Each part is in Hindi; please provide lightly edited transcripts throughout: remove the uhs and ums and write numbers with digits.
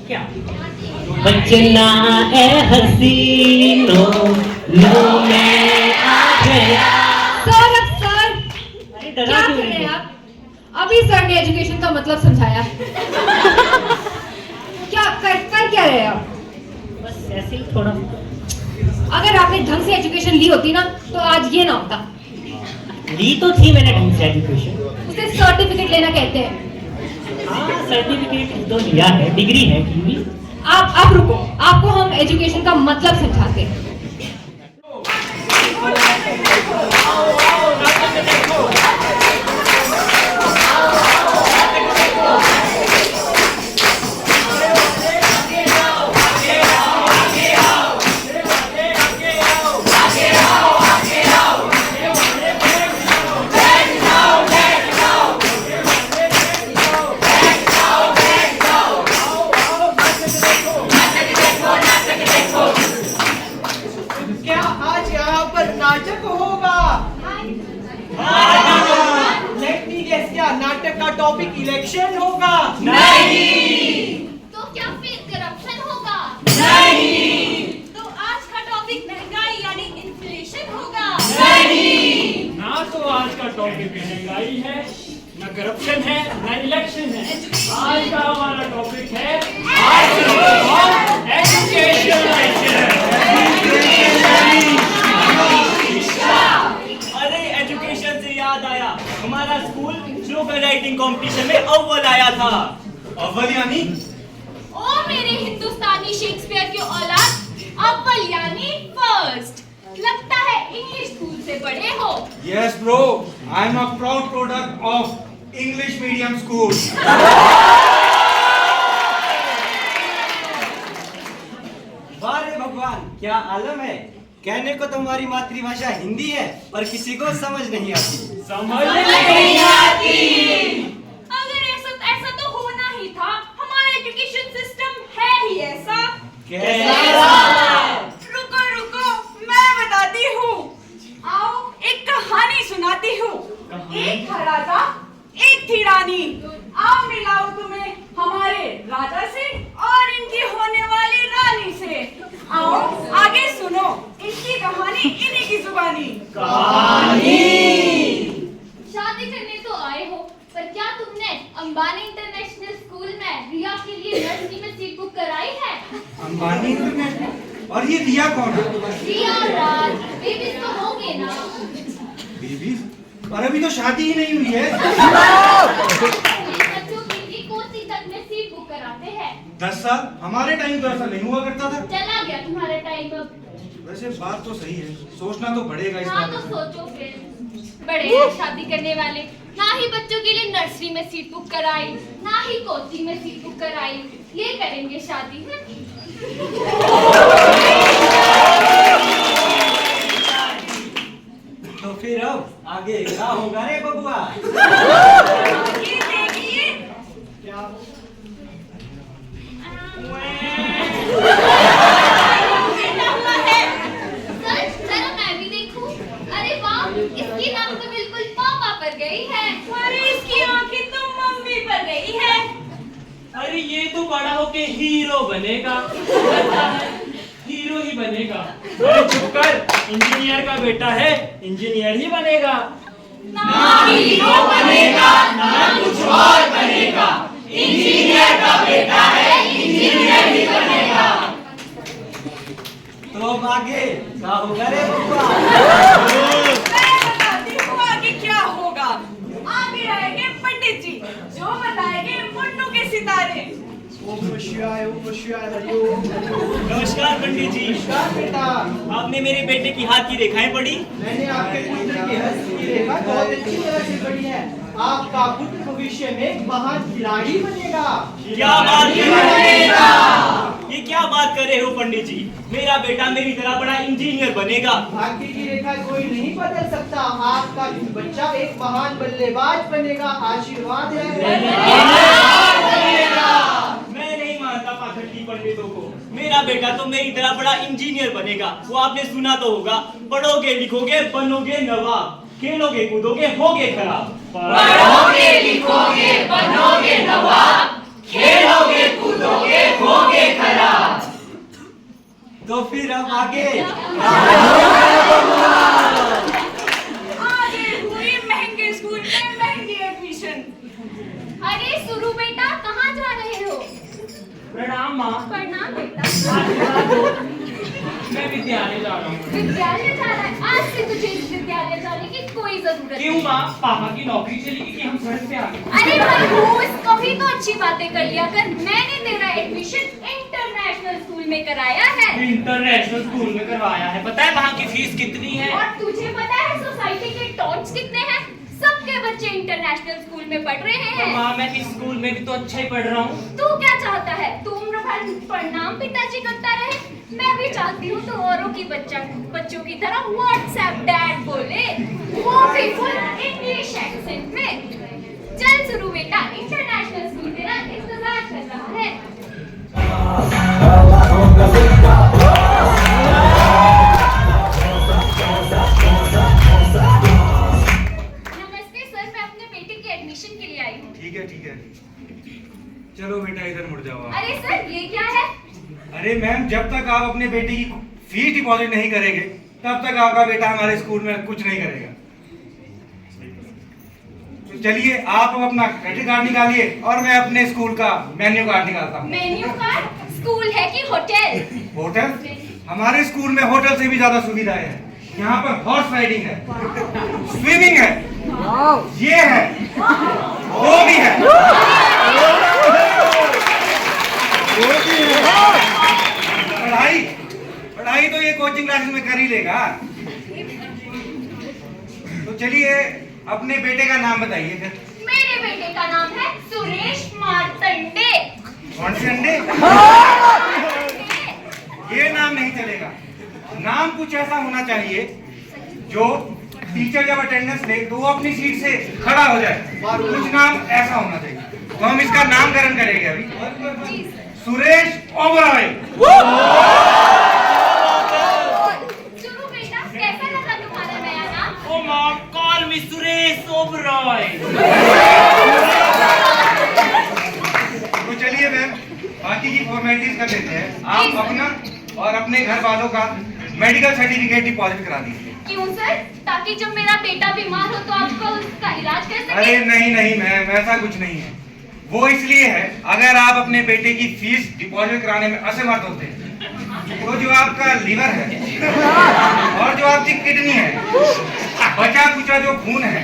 क्या बचना है हसीनो लो मैं आ गया। सर अरे क्या डरा कर क्यों रहे रही हैं हो? आप? अभी सर ने एजुकेशन का मतलब समझाया। क्या कर क्या रहे हैं आप? बस ऐसे ही थोड़ा। अगर आपने ढंग से एजुकेशन ली होती ना तो आज ये ना होता। ली तो थी मैंने ढंग से एजुकेशन। उसे सर्टिफिकेट लेना कहते हैं। हाँ सर्टिफिकेट तो लिया है, डिग्री है की भी। आप रुको, आपको हम एजुकेशन का मतलब समझाते हैं। क्या आज यहाँ पर नाटक होगा? लेट मी गेस, क्या नाटक का टॉपिक इलेक्शन होगा? तो क्या फिर करप्शन होगा? नहीं। तो आज का टॉपिक महंगाई यानी इन्फ्लेशन होगा? ना तो आज का टॉपिक महंगाई है, न करप्शन है, न इलेक्शन है। आज का हमारा टॉपिक है एजुकेशन। अरे एजुकेशन से याद आया, हमारा स्कूल स्लोगन राइटिंग कंपटीशन में अव्वल आया था। अव्वल यानी? ओ मेरे हिंदुस्तानी शेक्सपियर के औलाद, अव्वल यानी फर्स्ट। लगता है इंग्लिश स्कूल से पढ़े हो। Yes, bro. I'm a proud product of English medium school. वाह रे भगवान, क्या आलम है। कहने को तो हमारी मातृभाषा हिंदी है पर किसी को समझ नहीं आती। समझ नहीं आती। अगर ऐसा तो होना ही था। हमारा एजुकेशन सिस्टम है ही ऐसा। रुको, मैं बताती हूँ। आओ एक कहानी सुनाती हूँ। एक था राजा, एक थी रानी। आओ मिलाओ तुम्हें हमारे राजा से और इनकी होने वाली रानी से। आओ आगे सुनो इनकी कहानी इन्हीं की जुबानी। शादी करने तो आए हो, पर क्या तुमने अंबानी इंटरनेशनल स्कूल में रिया के लिए नर्सरी में सीट बुक कराई है? अंबानी इंटरनेशनल? और ये रिया कौन है? रिया राज, बेबीज तो होंगे ना? बेबी? और अभी तो शादी ही नहीं हुई है। बच्चों के लिए कौन सी तक में सीट बुक कराते हैं? 10 साल? हमारे टाइम तो ऐसा नहीं हुआ करता था। चला गया तुम्हारा टाइम अब। वैसे बात तो सही है, सोचना तो पड़ेगा इस हाँ बारे तो में। सोचो फिर। बड़े हैं शादी करने वाले, ना ही बच्चों के लिए नर्सरी में सीट बुक कराई, ना ही कोचिंग में सीट बुक कराई। ये करेंगे शादी है? तो फिर अब आगे क्या होगा रे बबुआ? ये देखिए। क्या? सच, जरा मैं भी देखूं। अरे वाह, इसकी नाक तो बिल्कुल पापा पर गई है। अरे इसकी आंखें तो मम्मी पर गई है। अरे ये तो बड़ा होके हीरो बनेगा। लगता है हीरो ही बनेगा। अरे चुप कर, इंजीनियर का बेटा है, इंजीनियर ही बनेगा। ना हीरो बनेगा, ना कुछ और बनेगा। इंजीनियर का बेटा है, इंजीनियर ही बनेगा। तो अब आगे क्या होगा रे बबुआ? मैं बताती हूँ आगे क्या होगा। आगे आएंगे पंडित जी जो बताएंगे मुन्नू के सितारे। ओम नमः शिवाय, ओम नमः शिवाय, हरिओम। नमस्कार पंडित जी। नमस्कार बेटा। आपने मेरे बेटे की हाथ की रेखाएं पढ़ी? मैंने आपके पुत्र की हस्त की रेखा बहुत अच्छी तरह से पढ़ी है। आपका पुत्र भविष्य में महान खिलाड़ी बनेगा। क्या बात कर रहे हो? ये क्या बात कर रहे हो पंडित जी? मेरा बेटा मेरी तरह बड़ा इंजीनियर बनेगा। भाग्य की रेखा कोई नहीं बदल सकता। आपका बच्चा एक महान बल्लेबाज बनेगा। आशीर्वाद है। मैं नहीं मानता पाखंडी पंडितों को। मेरा बेटा तो मेरी तरह बड़ा इंजीनियर बनेगा। वो आपने सुना तो होगा, पढ़ोगे लिखोगे बनोगे नवाब, खेलोगे कूदोगे होगे खराब। पढ़ोगे लिखोगे बनोगे नवाब, खेलोगे कूदोगे होगे प्रणाम माँ। प्रणाम बेटा। आशीर्वाद दो। मैं विद्यालय जा रहा हूँ। विद्यालय जा रहा है? आज से तुझे इस विद्यालय जाने की कोई जरूरत क्यों नहीं। माँ? पापा की नौकरी चली गई कि हम सड़क पे आ गए? अरे भाई रोज कभी तो अच्छी बातें कर लिया कर। मैंने तेरा एडमिशन इंटरनेशनल स्कूल में कराया है। इंटरनेशनल स्कूल में करवाया है। पता है वहाँ की फीस कितनी है? और तुझे पता है सोसाइटी के टॉप्स कितने हैं? सबके बच्चे इंटरनेशनल स्कूल में पढ़ रहे हैं। माँ मैं इस स्कूल में भी तो अच्छा ही पढ़ रहा हूँ। तू क्या चाहता है? तू उम्र भर प्रणाम पिताजी करता रहे? मैं भी चाहती हूँ तो औरों की बच्चों की तरह व्हाट्सएप डैड बोले, वो भी फुल इंग्लिश एक्सेंट में। चल शुरू बेटा, इंटरनेशनल स्कूल तेरा इंतजार कर रहा है। नमस्ते सर, मैं अपने बेटे के एडमिशन के लिए आई हूँ। ठीक है चलो बेटा इधर मुड़ जाओ आप। अरे सर ये क्या है? अरे मैम, जब तक आप अपने बेटे की फीस डिपॉजिट नहीं करेंगे तब तक आपका बेटा हमारे स्कूल में कुछ नहीं करेगा। तो चलिए आप अपना क्रेडिट कार्ड निकालिए और मैं अपने स्कूल का मेन्यू कार्ड निकालता हूँ। Menu card? स्कूल है कि होटल? होटल? हमारे स्कूल में होटल से भी ज्यादा सुविधाएं हैं। यहाँ पर हॉर्स राइडिंग है, स्विमिंग है, ये है, वो भी है। पढ़ाई तो ये कोचिंग क्लासेस में कर ही लेगा। तो चलिए अपने बेटे का नाम बताइए फिर। मेरे बेटे का नाम है सुरेश मार्तंडे। कौन से अंडे? ये नाम नहीं चलेगा। नाम कुछ ऐसा होना चाहिए जो टीचर जब अटेंडेंस ले तो वो अपनी सीट से खड़ा हो जाए। कुछ नाम ऐसा होना चाहिए। तो हम इसका नामकरण करेंगे अभी। सुरेश ओबरॉय। शुरू बेटा, कैसा लगा तुम्हारा नया नाम? ओ माँ, कॉल मी सुरेश ओबरॉय। तो चलिए मैम बाकी की फॉर्मेलिटीज कर लेते हैं। आप अपना और अपने घर वालों का मेडिकल सर्टिफिकेट डिपॉजिट करा दीजिए। क्यों सर? ताकि जब मेरा बेटा बीमार हो तो आपका उसका इलाज कर सके? अरे नहीं मैम, ऐसा कुछ नहीं है। वो इसलिए है, अगर आप अपने बेटे की फीस डिपॉजिट कराने में असमर्थ होते हैं तो जो आपका लीवर है और जो आपकी किडनी है, बचा कुचा जो खून है,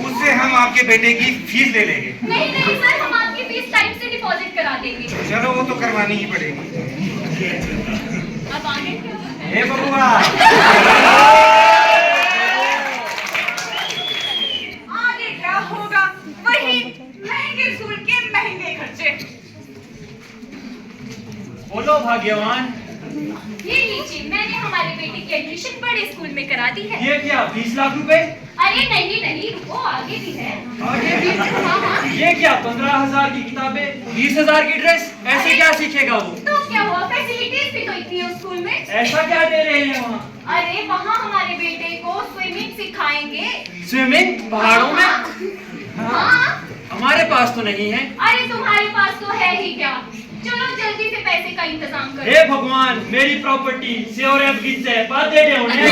उससे हम आपके बेटे की फीस ले लेंगे। नहीं सर, हम आपकी फीस टाइम से डिपॉजिट करा देंगे। चलो वो तो करवानी ही पड़ेगी। अब आगे क्या? हे बबुआ, आगे क्या होगा? वही महंगे स्कूल के महंगे खर्चे। बोलो भाग्यवान। ये लीजिए, मैंने हमारे बेटे की एडमिशन बड़े स्कूल में करा दी है। ये क्या 20 लाख रुपए? अरे नहीं, वो आगे भी है। आगे भी? हाँ। ये क्या 15,000 की किताबें, 20,000 की ड्रेस? ऐसे क्या सीखेगा वो? तो क्या हुआ, फैसिलिटीज भी तो इतनी है उस स्कूल में। ऐसा क्या दे रहे हैं वहाँ? अरे वहाँ हमारे बेटे को स्विमिंग सिखाएंगे। स्विमिंग पहाड़ों में? हाँ। हमारे पास तो नहीं है। अरे तुम्हारे पास तो है ही क्या? चलो जल्दी से पैसे का इंतजाम करो। हे भगवान, मेरी प्रॉपर्टी से और अब गिर जाए, बात दे दे उन्हें।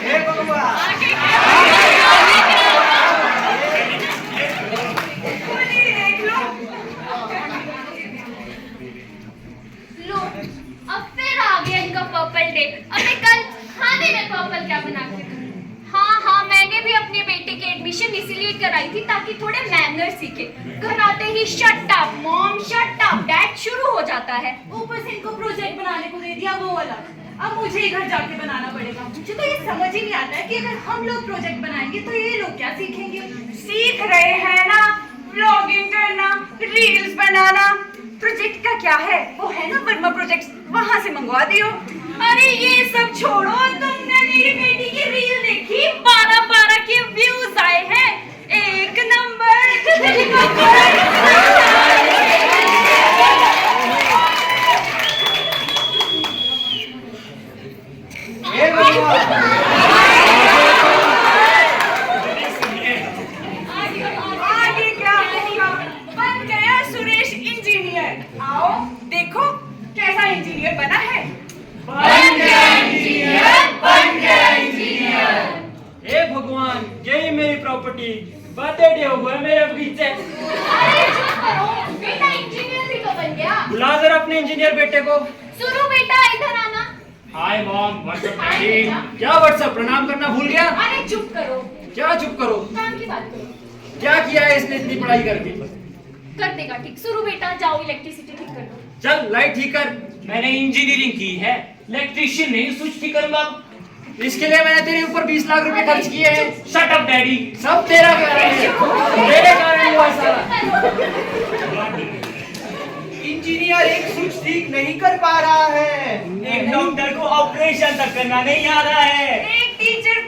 हे बबुआ, खुली देख लो। लो, अब फिर आ गया इनका पर्पल डे। अबे कल खाने में पर्पल क्या बना के दूं? हाँ, मैंने भी अपने बेटे की एडमिशन इसीलिए कराई थी ताकि थोड़े मैनर सीखे। घर आते ही shut up mom, shut up dad शुरू हो जाता है। ऊपर से इनको प्रोजेक्ट बनाने को दे दिया वो वाला। अब मुझे ही घर जाके बनाना पड़ेगा। मुझे तो ये समझ ही नहीं आता है कि अगर हम लोग प्रोजेक्ट बनाएंगे तो ये लोग क्या सीखेंगे। सीख रहे हैं ना, व्लॉगिंग करना, रील्स बनाना। प्रोजेक्ट का क्या है, वो है ना वर्मा प्रोजेक्ट, वहां से मंगवा दियो। अरे ये सब छोड़ो, तुमने मेरी बेटी की रील देखी? 12 के व्यूज आए हैं। एक नंबर। हे बबुआ, आगे क्या होगा? बन गया सुरेश इंजीनियर। आओ देखो कैसा इंजीनियर बना है। हे भगवान, यही मेरी प्रॉपर्टी बर्थडे हो गया मेरे बीच से। अरे चुप करो, बेटा इंजीनियर भी तो बन गया। बुला जरा अपने इंजीनियर बेटे को। सुरु बेटा इधर आना। Hi mom, what's up daddy. क्या व्हाट्सअप, प्रणाम करना भूल गया? अरे चुप करो, क्या चुप करो? काम की बात करो। क्या किया है इसने इतनी पढ़ाई करके? कर देगा ठीक। सुरु बेटा जाओ इलेक्ट्रिसिटी ठीक कर दो। चल लाइट ठीक कर। मैंने इंजीनियरिंग की है, इलेक्ट्रिशियन नहीं, स्विच ठीक करूंगा। इसके लिए मैंने तेरे ऊपर 20 लाख रुपए खर्च किए हैं। Shut up daddy. सब तेरा कारण है, तेरे कारण हुआ सारा। इंजीनियर एक स्विच ठीक नहीं कर पा रहा है। एक डॉक्टर को ऑपरेशन तक करना नहीं आ रहा है। एक टीचर